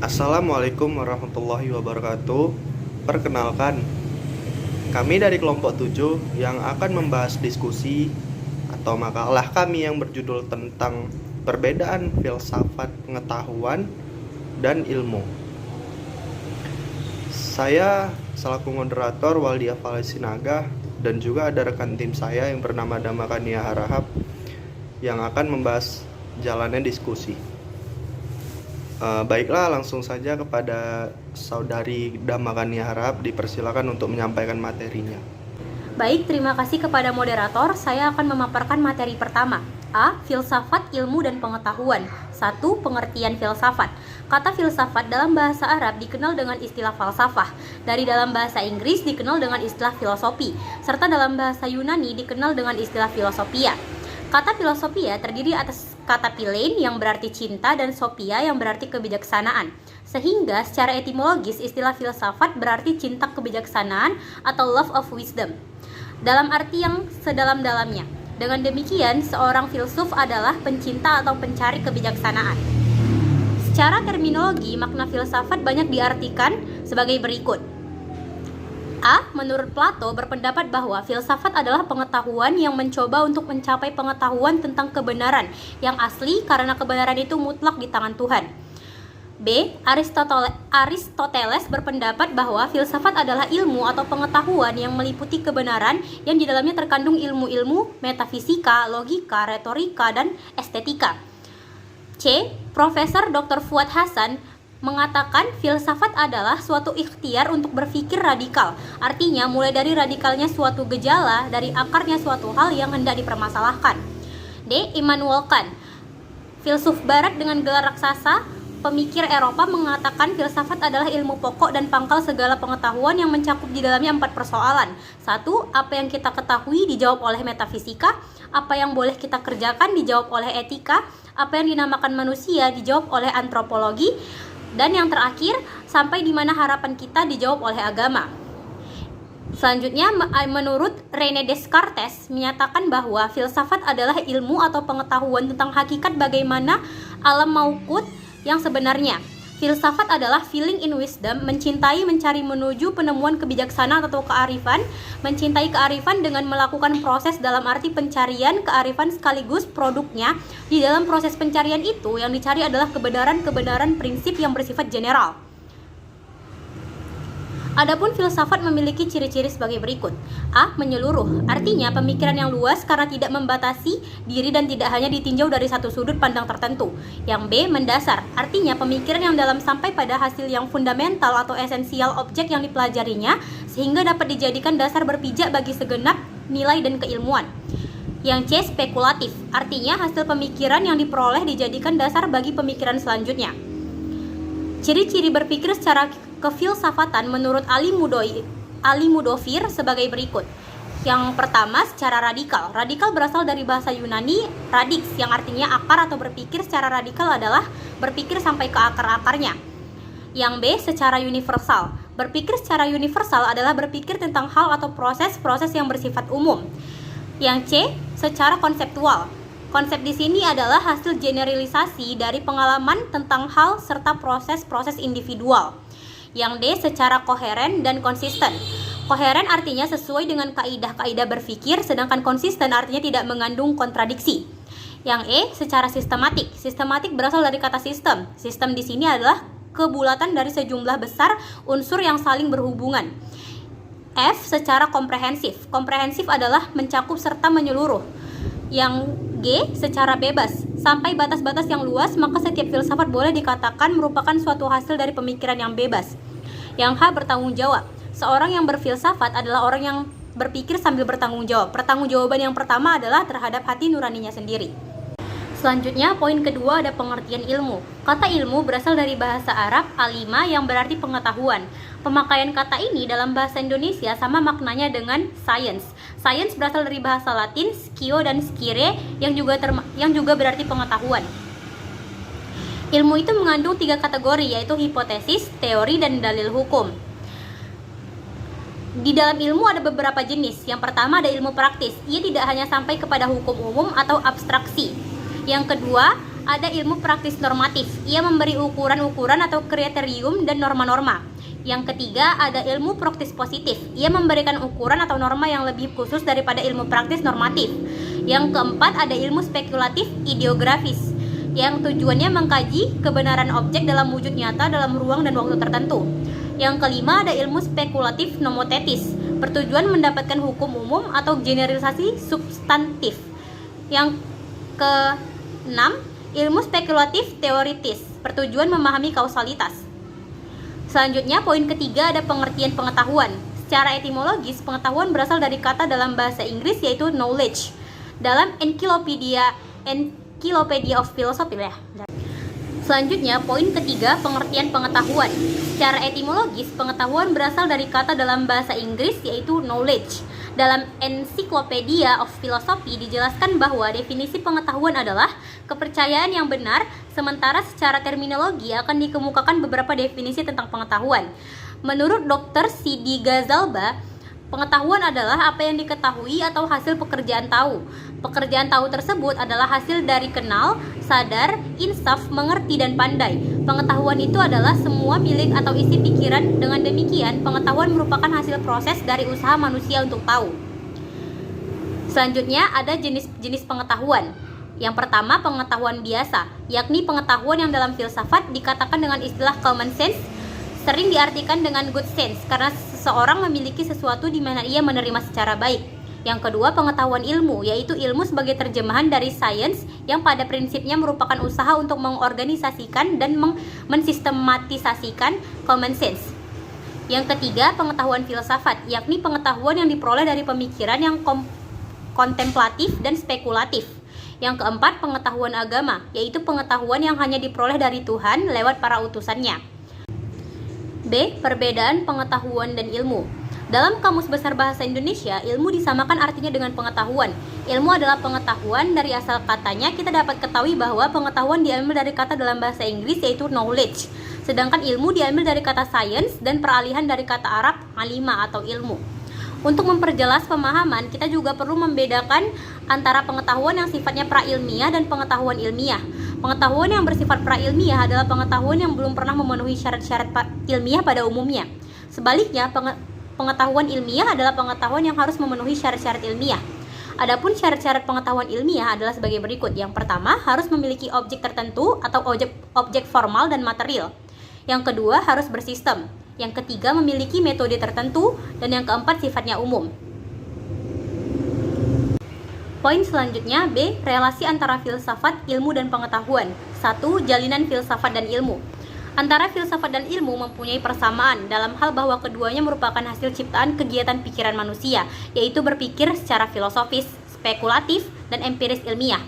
Assalamualaikum warahmatullahi wabarakatuh. Perkenalkan, kami dari kelompok 7 yang akan membahas diskusi atau makalah kami yang berjudul tentang perbedaan filsafat pengetahuan dan ilmu. Saya selaku moderator Waldia Valesinaga dan juga ada rekan tim saya yang bernama Damakania Harahap yang akan membahas jalannya diskusi. Baiklah, langsung saja kepada Saudari Damakania Harahap, dipersilakan untuk menyampaikan materinya. Baik, terima kasih kepada moderator. Saya akan memaparkan materi pertama. A. Filsafat, ilmu, dan pengetahuan. 1. Pengertian filsafat. Kata filsafat dalam bahasa Arab dikenal dengan istilah falsafah. Dari dalam bahasa Inggris dikenal dengan istilah filosofi. Serta dalam bahasa Yunani dikenal dengan istilah filosofia. Kata filosofia terdiri atas kata philein yang berarti cinta dan sophia yang berarti kebijaksanaan. Sehingga secara etimologis istilah filsafat berarti cinta kebijaksanaan atau love of wisdom, dalam arti yang sedalam-dalamnya. Dengan demikian, seorang filsuf adalah pencinta atau pencari kebijaksanaan. Secara terminologi, makna filsafat banyak diartikan sebagai berikut. A. Menurut Plato berpendapat bahwa filsafat adalah pengetahuan yang mencoba untuk mencapai pengetahuan tentang kebenaran yang asli karena kebenaran itu mutlak di tangan Tuhan. B. Aristoteles berpendapat bahwa filsafat adalah ilmu atau pengetahuan yang meliputi kebenaran yang di dalamnya terkandung ilmu-ilmu metafisika, logika, retorika, dan estetika. C. Profesor Dr. Fuad Hasan mengatakan filsafat adalah suatu ikhtiar untuk berpikir radikal. Artinya mulai dari radikalnya suatu gejala, dari akarnya suatu hal yang hendak dipermasalahkan. D. Immanuel Kant, filsuf barat dengan gelar raksasa, pemikir Eropa, mengatakan filsafat adalah ilmu pokok dan pangkal segala pengetahuan yang mencakup di dalamnya 4 persoalan. 1. Apa yang kita ketahui dijawab oleh metafisika. Apa yang boleh kita kerjakan dijawab oleh etika. Apa yang dinamakan manusia dijawab oleh antropologi. Dan yang terakhir, sampai di mana harapan kita dijawab oleh agama. Selanjutnya, menurut René Descartes menyatakan bahwa filsafat adalah ilmu atau pengetahuan tentang hakikat bagaimana alam maukut yang sebenarnya. Filsafat adalah feeling in wisdom, mencintai, mencari, menuju penemuan kebijaksanaan atau kearifan, mencintai kearifan dengan melakukan proses dalam arti pencarian kearifan sekaligus produknya. Di dalam proses pencarian itu, yang dicari adalah kebenaran-kebenaran prinsip yang bersifat general. Adapun filsafat memiliki ciri-ciri sebagai berikut. A. Menyeluruh, artinya pemikiran yang luas karena tidak membatasi diri dan tidak hanya ditinjau dari satu sudut pandang tertentu. Yang B. Mendasar, artinya pemikiran yang dalam sampai pada hasil yang fundamental atau esensial objek yang dipelajarinya sehingga dapat dijadikan dasar berpijak bagi segenap nilai dan keilmuan. Yang C. Spekulatif, artinya hasil pemikiran yang diperoleh dijadikan dasar bagi pemikiran selanjutnya. Ciri-ciri berpikir secara kefilsafatan menurut Ali Mudofir sebagai berikut. Yang pertama, secara radikal. Radikal berasal dari bahasa Yunani radix, yang artinya akar atau berpikir secara radikal adalah berpikir sampai ke akar-akarnya. Yang B, secara universal. Berpikir secara universal adalah berpikir tentang hal atau proses-proses yang bersifat umum. Yang C, secara konseptual. Konsep di sini adalah hasil generalisasi dari pengalaman tentang hal serta proses-proses individual. Yang D, secara koheren dan konsisten. Koheren artinya sesuai dengan kaidah-kaidah berpikir, sedangkan konsisten artinya tidak mengandung kontradiksi. Yang E, secara sistematik. Sistematik berasal dari kata sistem. Sistem di sini adalah kebulatan dari sejumlah besar unsur yang saling berhubungan. F, secara komprehensif. Komprehensif adalah mencakup serta menyeluruh. Yang G, secara bebas. Sampai batas-batas yang luas, maka setiap filsafat boleh dikatakan merupakan suatu hasil dari pemikiran yang bebas. Yang H, bertanggung jawab. Seorang yang berfilsafat adalah orang yang berpikir sambil bertanggung jawab. Pertanggungjawaban yang pertama adalah terhadap hati nuraninya sendiri. Selanjutnya, poin kedua ada pengertian ilmu. Kata ilmu berasal dari bahasa Arab alima yang berarti pengetahuan. Pemakaian kata ini dalam bahasa Indonesia sama maknanya dengan science. Science berasal dari bahasa Latin scio dan scire yang juga berarti pengetahuan. Ilmu itu mengandung 3 kategori, yaitu hipotesis, teori, dan dalil hukum. Di dalam ilmu ada beberapa jenis. Yang pertama ada ilmu praktis. Ia tidak hanya sampai kepada hukum umum atau abstraksi. Yang kedua ada ilmu praktis normatif. Ia memberi ukuran-ukuran atau kriterium dan norma-norma. Yang ketiga, ada ilmu praktis positif. Ia memberikan ukuran atau norma yang lebih khusus daripada ilmu praktis normatif. Yang keempat, ada ilmu spekulatif ideografis, yang tujuannya mengkaji kebenaran objek dalam wujud nyata dalam ruang dan waktu tertentu. Yang kelima, ada ilmu spekulatif nomotetis, bertujuan mendapatkan hukum umum atau generalisasi substantif. Yang keenam, ilmu spekulatif teoritis, bertujuan memahami kausalitas. Selanjutnya, poin ketiga ada pengertian pengetahuan. Secara etimologis, pengetahuan berasal dari kata dalam bahasa Inggris yaitu knowledge. Dalam Encyclopedia of Philosophy ya. Selanjutnya, poin ketiga, pengertian pengetahuan. Secara etimologis, pengetahuan berasal dari kata dalam bahasa Inggris yaitu knowledge. Dalam Encyclopedia of Philosophy dijelaskan bahwa definisi pengetahuan adalah kepercayaan yang benar, sementara secara terminologi akan dikemukakan beberapa definisi tentang pengetahuan. Menurut Dr. Sidi Ghazalba, pengetahuan adalah apa yang diketahui atau hasil pekerjaan tahu. Pekerjaan tahu tersebut adalah hasil dari kenal, sadar, insaf, mengerti, dan pandai. Pengetahuan itu adalah semua milik atau isi pikiran. Dengan demikian, pengetahuan merupakan hasil proses dari usaha manusia untuk tahu. Selanjutnya, ada jenis-jenis pengetahuan. Yang pertama, pengetahuan biasa, yakni pengetahuan yang dalam filsafat dikatakan dengan istilah common sense, sering diartikan dengan good sense, karena seseorang memiliki sesuatu di mana ia menerima secara baik. Yang kedua, pengetahuan ilmu, yaitu ilmu sebagai terjemahan dari science yang pada prinsipnya merupakan usaha untuk mengorganisasikan dan mensistematisasikan common sense. Yang ketiga, pengetahuan filsafat, yakni pengetahuan yang diperoleh dari pemikiran yang kontemplatif dan spekulatif. Yang keempat, pengetahuan agama, yaitu pengetahuan yang hanya diperoleh dari Tuhan lewat para utusannya. B. Perbedaan pengetahuan dan ilmu. Dalam Kamus Besar Bahasa Indonesia, ilmu disamakan artinya dengan pengetahuan. Ilmu adalah pengetahuan. Dari asal katanya, kita dapat ketahui bahwa pengetahuan diambil dari kata dalam bahasa Inggris yaitu knowledge. Sedangkan ilmu diambil dari kata science dan peralihan dari kata Arab alima atau ilmu. Untuk memperjelas pemahaman, kita juga perlu membedakan antara pengetahuan yang sifatnya prailmiah dan pengetahuan ilmiah. Pengetahuan yang bersifat prailmiah adalah pengetahuan yang belum pernah memenuhi syarat-syarat ilmiah pada umumnya. Sebaliknya, pengetahuan ilmiah adalah pengetahuan yang harus memenuhi syarat-syarat ilmiah. Adapun syarat-syarat pengetahuan ilmiah adalah sebagai berikut. Yang pertama, harus memiliki objek tertentu atau objek formal dan material. Yang kedua, harus bersistem. Yang ketiga, memiliki metode tertentu. Dan yang keempat, sifatnya umum. Poin selanjutnya, B. Relasi antara filsafat, ilmu, dan pengetahuan. 1. Jalinan filsafat dan ilmu. Antara filsafat dan ilmu mempunyai persamaan dalam hal bahwa keduanya merupakan hasil ciptaan kegiatan pikiran manusia, yaitu berpikir secara filosofis, spekulatif, dan empiris ilmiah.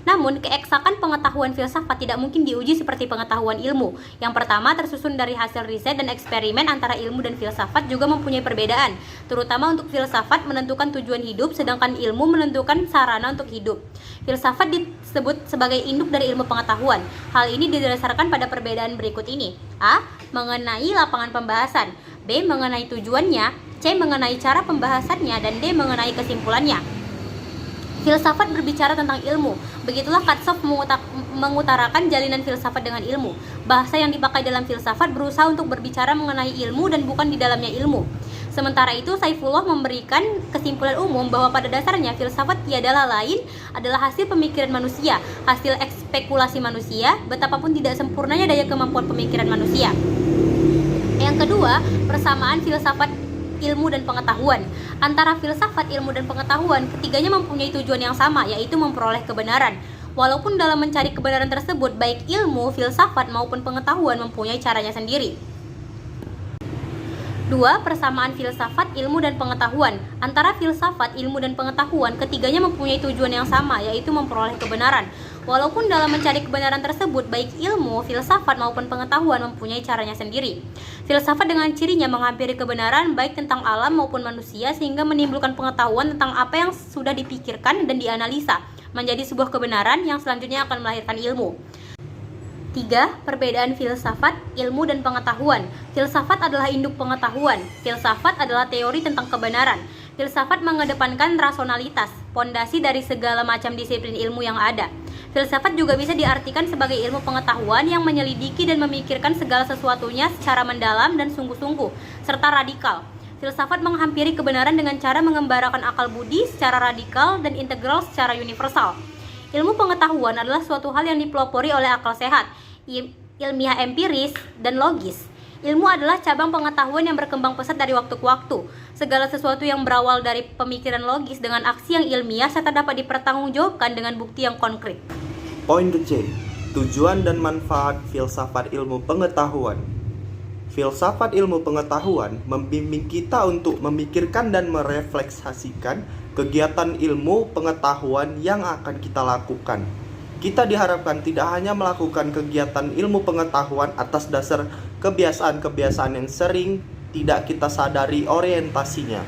Namun, keeksakan pengetahuan filsafat tidak mungkin diuji seperti pengetahuan ilmu. Yang pertama, tersusun dari hasil riset dan eksperimen antara ilmu dan filsafat juga mempunyai perbedaan, terutama untuk filsafat menentukan tujuan hidup, sedangkan ilmu menentukan sarana untuk hidup. Filsafat disebut sebagai induk dari ilmu pengetahuan. Hal ini didasarkan pada perbedaan berikut ini. A. Mengenai lapangan pembahasan. B. Mengenai tujuannya. C. Mengenai cara pembahasannya. Dan D. Mengenai kesimpulannya. Filsafat berbicara tentang ilmu. Begitulah Katsoff mengutarakan jalinan filsafat dengan ilmu. Bahasa yang dipakai dalam filsafat berusaha untuk berbicara mengenai ilmu dan bukan di dalamnya ilmu. Sementara itu, Saifullah memberikan kesimpulan umum bahwa pada dasarnya filsafat tiadalah lain adalah hasil pemikiran manusia, hasil ekspekulasi manusia, betapapun tidak sempurnanya daya kemampuan pemikiran manusia. Yang kedua, persamaan filsafat, ilmu, dan pengetahuan. Antara filsafat, ilmu, dan pengetahuan, ketiganya mempunyai tujuan yang sama, yaitu memperoleh kebenaran. Walaupun dalam mencari kebenaran tersebut, baik ilmu, filsafat, maupun pengetahuan mempunyai caranya sendiri. 2. Persamaan filsafat, ilmu, dan pengetahuan. Antara filsafat, ilmu, dan pengetahuan, ketiganya mempunyai tujuan yang sama, yaitu memperoleh kebenaran. Walaupun dalam mencari kebenaran tersebut, baik ilmu, filsafat, maupun pengetahuan mempunyai caranya sendiri. Filsafat dengan cirinya menghampiri kebenaran baik tentang alam maupun manusia sehingga menimbulkan pengetahuan tentang apa yang sudah dipikirkan dan dianalisa menjadi sebuah kebenaran yang selanjutnya akan melahirkan ilmu. 3. Perbedaan filsafat, ilmu, dan pengetahuan. Filsafat adalah induk pengetahuan. Filsafat adalah teori tentang kebenaran. Filsafat mengedepankan rasionalitas, pondasi dari segala macam disiplin ilmu yang ada. Filsafat juga bisa diartikan sebagai ilmu pengetahuan yang menyelidiki dan memikirkan segala sesuatunya secara mendalam dan sungguh-sungguh, serta radikal. Filsafat menghampiri kebenaran dengan cara mengembarakan akal budi secara radikal dan integral secara universal. Ilmu pengetahuan adalah suatu hal yang dipelopori oleh akal sehat, ilmiah empiris, dan logis. Ilmu adalah cabang pengetahuan yang berkembang pesat dari waktu ke waktu. Segala sesuatu yang berawal dari pemikiran logis dengan aksi yang ilmiah serta dapat dipertanggungjawabkan dengan bukti yang konkret. Poin C. Tujuan dan manfaat filsafat ilmu pengetahuan. Filsafat ilmu pengetahuan membimbing kita untuk memikirkan dan merefleksasikan kegiatan ilmu pengetahuan yang akan kita lakukan. Kita diharapkan tidak hanya melakukan kegiatan ilmu pengetahuan atas dasar kebiasaan-kebiasaan yang sering tidak kita sadari orientasinya.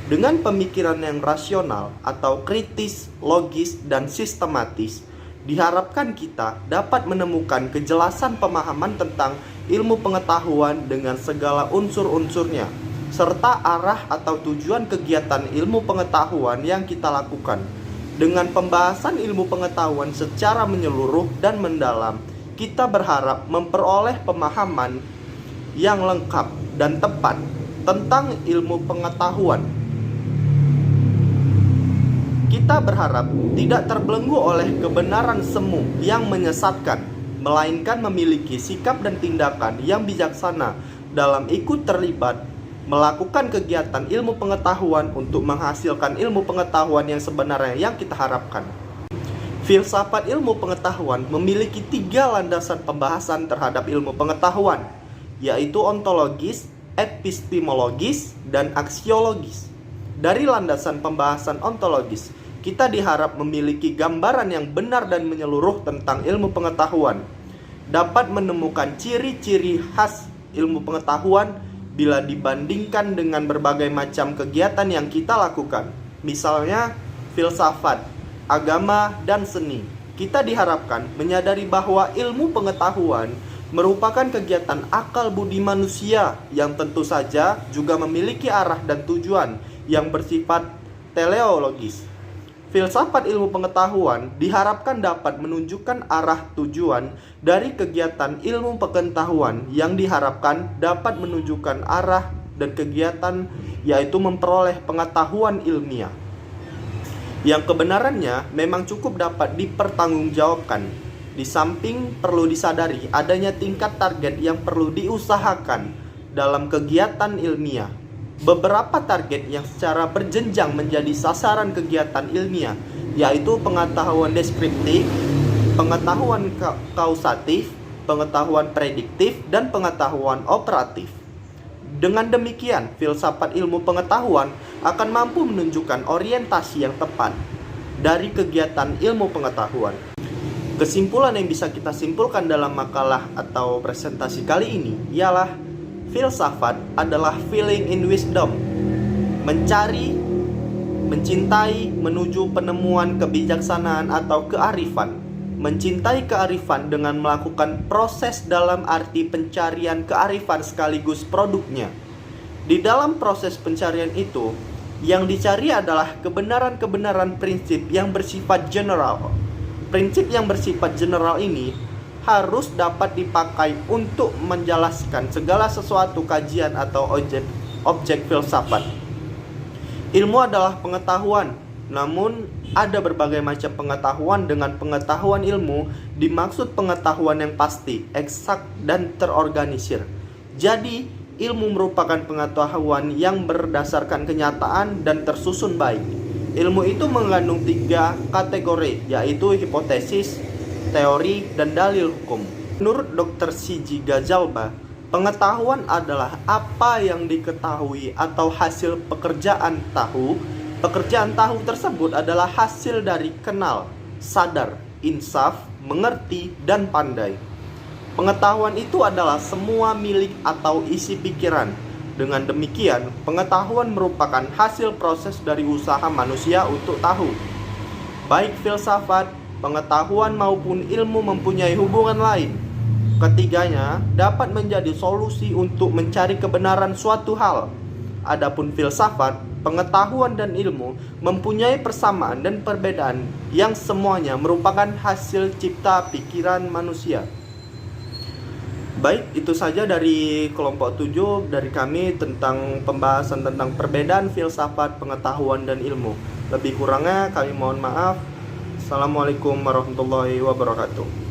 Dengan pemikiran yang rasional atau kritis, logis, dan sistematis, diharapkan kita dapat menemukan kejelasan pemahaman tentang ilmu pengetahuan dengan segala unsur-unsurnya, serta arah atau tujuan kegiatan ilmu pengetahuan yang kita lakukan. Dengan pembahasan ilmu pengetahuan secara menyeluruh dan mendalam, kita berharap memperoleh pemahaman yang lengkap dan tepat tentang ilmu pengetahuan. Kita berharap tidak terbelenggu oleh kebenaran semu yang menyesatkan, melainkan memiliki sikap dan tindakan yang bijaksana dalam ikut terlibat melakukan kegiatan ilmu pengetahuan untuk menghasilkan ilmu pengetahuan yang sebenarnya yang kita harapkan. Filsafat ilmu pengetahuan memiliki 3 landasan pembahasan terhadap ilmu pengetahuan, yaitu ontologis, epistemologis, dan aksiologis. Dari landasan pembahasan ontologis, kita diharap memiliki gambaran yang benar dan menyeluruh tentang ilmu pengetahuan, dapat menemukan ciri-ciri khas ilmu pengetahuan bila dibandingkan dengan berbagai macam kegiatan yang kita lakukan, misalnya filsafat, agama, dan seni. Kita diharapkan menyadari bahwa ilmu pengetahuan merupakan kegiatan akal budi manusia yang tentu saja juga memiliki arah dan tujuan yang bersifat teleologis. Filsafat ilmu pengetahuan diharapkan dapat menunjukkan arah tujuan dari kegiatan ilmu pengetahuan yang diharapkan dapat menunjukkan arah dan kegiatan, yaitu memperoleh pengetahuan ilmiah yang kebenarannya memang cukup dapat dipertanggungjawabkan. Di samping perlu disadari adanya tingkat target yang perlu diusahakan dalam kegiatan ilmiah. Beberapa target yang secara berjenjang menjadi sasaran kegiatan ilmiah, yaitu pengetahuan deskriptif, pengetahuan kausatif, pengetahuan prediktif, dan pengetahuan operatif. Dengan demikian, filsafat ilmu pengetahuan akan mampu menunjukkan orientasi yang tepat dari kegiatan ilmu pengetahuan. Kesimpulan yang bisa kita simpulkan dalam makalah atau presentasi kali ini ialah filsafat adalah feeling in wisdom, mencari, mencintai menuju penemuan kebijaksanaan atau kearifan. Mencintai kearifan dengan melakukan proses dalam arti pencarian kearifan sekaligus produknya. Di dalam proses pencarian itu, yang dicari adalah kebenaran-kebenaran prinsip yang bersifat general. Prinsip yang bersifat general ini harus dapat dipakai untuk menjelaskan segala sesuatu kajian atau objek filsafat. Ilmu adalah pengetahuan, namun ada berbagai macam pengetahuan. Dengan pengetahuan ilmu dimaksud pengetahuan yang pasti, eksak, dan terorganisir. Jadi, ilmu merupakan pengetahuan yang berdasarkan kenyataan dan tersusun baik. Ilmu itu mengandung 3 kategori, yaitu hipotesis, teori, dan dalil hukum. Menurut Dr. C.G. Gazalba, pengetahuan adalah apa yang diketahui atau hasil pekerjaan tahu. Pekerjaan tahu tersebut adalah hasil dari kenal, sadar, insaf, mengerti, dan pandai. Pengetahuan itu adalah semua milik atau isi pikiran. Dengan demikian, pengetahuan merupakan hasil proses dari usaha manusia untuk tahu. Baik filsafat, pengetahuan maupun ilmu mempunyai hubungan lain. Ketiganya dapat menjadi solusi untuk mencari kebenaran suatu hal. Adapun filsafat, pengetahuan dan ilmu mempunyai persamaan dan perbedaan yang semuanya merupakan hasil cipta pikiran manusia. Baik, itu saja dari kelompok 7 dari kami tentang pembahasan tentang perbedaan filsafat, pengetahuan dan ilmu. Lebih kurangnya kami mohon maaf. Assalamualaikum warahmatullahi wabarakatuh.